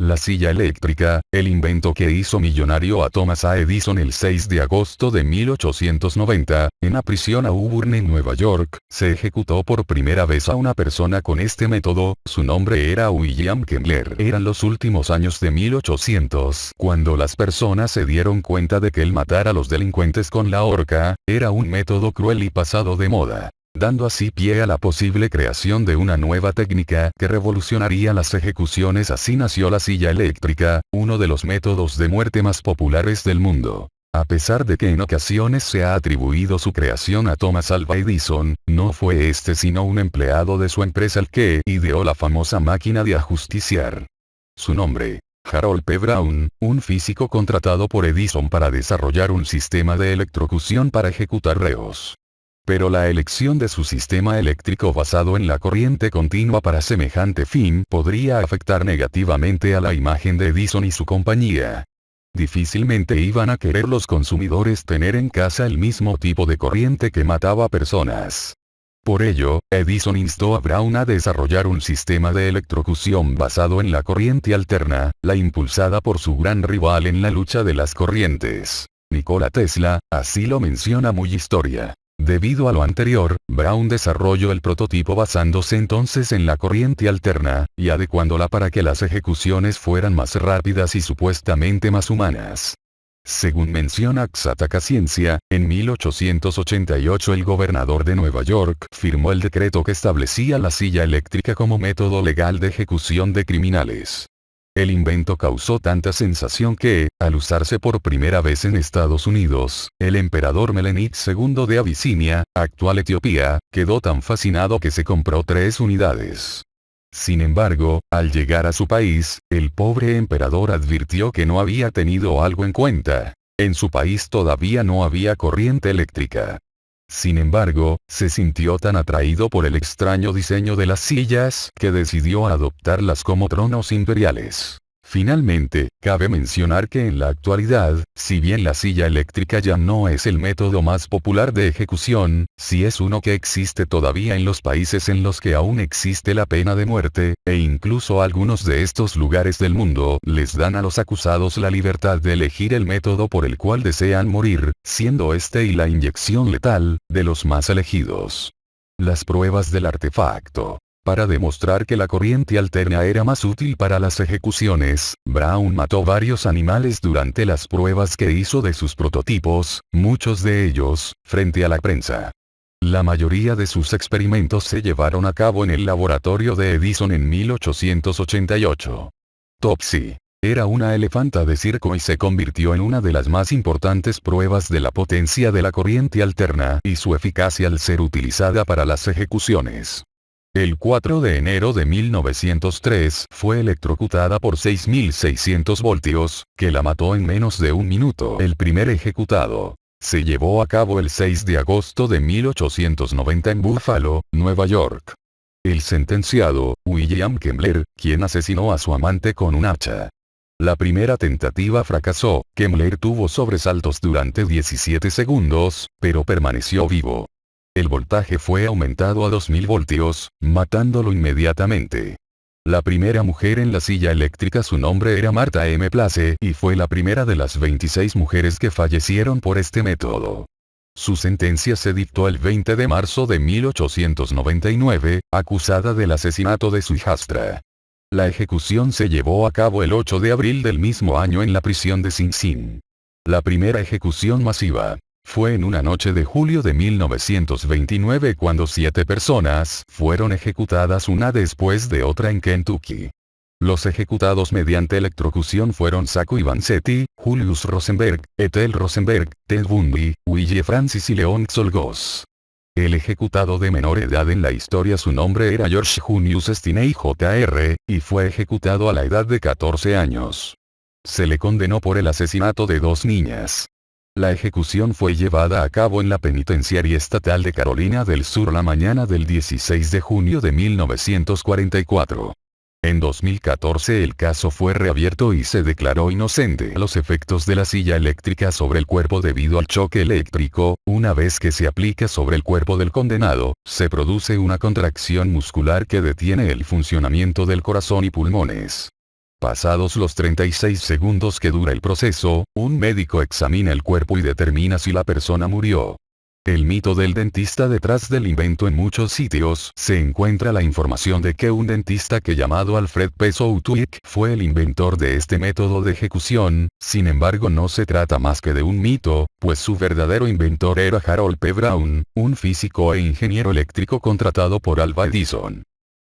La silla eléctrica, el invento que hizo millonario a Thomas A. Edison el 6 de agosto de 1890, en la prisión Auburn en Nueva York, se ejecutó por primera vez a una persona con este método. Su nombre era William Kemmler. Eran los últimos años de 1800, cuando las personas se dieron cuenta de que el matar a los delincuentes con la horca, era un método cruel y pasado de moda, dando así pie a la posible creación de una nueva técnica que revolucionaría las ejecuciones. Así nació la silla eléctrica, uno de los métodos de muerte más populares del mundo. A pesar de que en ocasiones se ha atribuido su creación a Thomas Alva Edison, no fue este sino un empleado de su empresa el que ideó la famosa máquina de ajusticiar. Su nombre: Harold P. Brown, un físico contratado por Edison para desarrollar un sistema de electrocución para ejecutar reos. Pero la elección de su sistema eléctrico basado en la corriente continua para semejante fin podría afectar negativamente a la imagen de Edison y su compañía. Difícilmente iban a querer los consumidores tener en casa el mismo tipo de corriente que mataba personas. Por ello, Edison instó a Brown a desarrollar un sistema de electrocución basado en la corriente alterna, la impulsada por su gran rival en la lucha de las corrientes, Nikola Tesla. Así lo menciona Muy Historia. Debido a lo anterior, Brown desarrolló el prototipo basándose entonces en la corriente alterna, y adecuándola para que las ejecuciones fueran más rápidas y supuestamente más humanas. Según menciona Xataka Ciencia, en 1888 el gobernador de Nueva York firmó el decreto que establecía la silla eléctrica como método legal de ejecución de criminales. El invento causó tanta sensación que, al usarse por primera vez en Estados Unidos, el emperador Melenid II de Abisinia, actual Etiopía, quedó tan fascinado que se compró 3 unidades. Sin embargo, al llegar a su país, el pobre emperador advirtió que no había tenido algo en cuenta. En su país todavía no había corriente eléctrica. Sin embargo, se sintió tan atraído por el extraño diseño de las sillas que decidió adoptarlas como tronos imperiales. Finalmente, cabe mencionar que en la actualidad, si bien la silla eléctrica ya no es el método más popular de ejecución, sí es uno que existe todavía en los países en los que aún existe la pena de muerte, e incluso algunos de estos lugares del mundo les dan a los acusados la libertad de elegir el método por el cual desean morir, siendo este y la inyección letal, de los más elegidos. Las pruebas del artefacto. Para demostrar que la corriente alterna era más útil para las ejecuciones, Brown mató varios animales durante las pruebas que hizo de sus prototipos, muchos de ellos, frente a la prensa. La mayoría de sus experimentos se llevaron a cabo en el laboratorio de Edison en 1888. Topsy. Era una elefanta de circo y se convirtió en una de las más importantes pruebas de la potencia de la corriente alterna y su eficacia al ser utilizada para las ejecuciones. El 4 de enero de 1903 fue electrocutada por 6.600 voltios, que la mató en menos de un minuto. El primer ejecutado se llevó a cabo el 6 de agosto de 1890 en Buffalo, Nueva York. El sentenciado, William Kemmler, quien asesinó a su amante con un hacha. La primera tentativa fracasó. Kemmler tuvo sobresaltos durante 17 segundos, pero permaneció vivo. El voltaje fue aumentado a 2000 voltios, matándolo inmediatamente. La primera mujer en la silla eléctrica, su nombre era Martha M. Place, y fue la primera de las 26 mujeres que fallecieron por este método. Su sentencia se dictó el 20 de marzo de 1899, acusada del asesinato de su hijastra. La ejecución se llevó a cabo el 8 de abril del mismo año en la prisión de Sing Sing. La primera ejecución masiva fue en una noche de julio de 1929 cuando 7 personas fueron ejecutadas una después de otra en Kentucky. Los ejecutados mediante electrocución fueron Sacco Vanzetti, Julius Rosenberg, Ethel Rosenberg, Ted Bundy, Willie Francis y Leon Czolgosz. El ejecutado de menor edad en la historia, su nombre era George Junius Stinney Jr., y fue ejecutado a la edad de 14 años. Se le condenó por el asesinato de 2 niñas. La ejecución fue llevada a cabo en la Penitenciaría Estatal de Carolina del Sur la mañana del 16 de junio de 1944. En 2014 el caso fue reabierto y se declaró inocente los efectos de la silla eléctrica sobre el cuerpo debido al choque eléctrico. Una vez que se aplica sobre el cuerpo del condenado, se produce una contracción muscular que detiene el funcionamiento del corazón y pulmones. Pasados los 36 segundos que dura el proceso, un médico examina el cuerpo y determina si la persona murió. El mito del dentista detrás del invento. En muchos sitios se encuentra la información de que un dentista llamado Alfred P. Southwick fue el inventor de este método de ejecución. Sin embargo, no se trata más que de un mito, pues su verdadero inventor era Harold P. Brown, un físico e ingeniero eléctrico contratado por Alva Edison.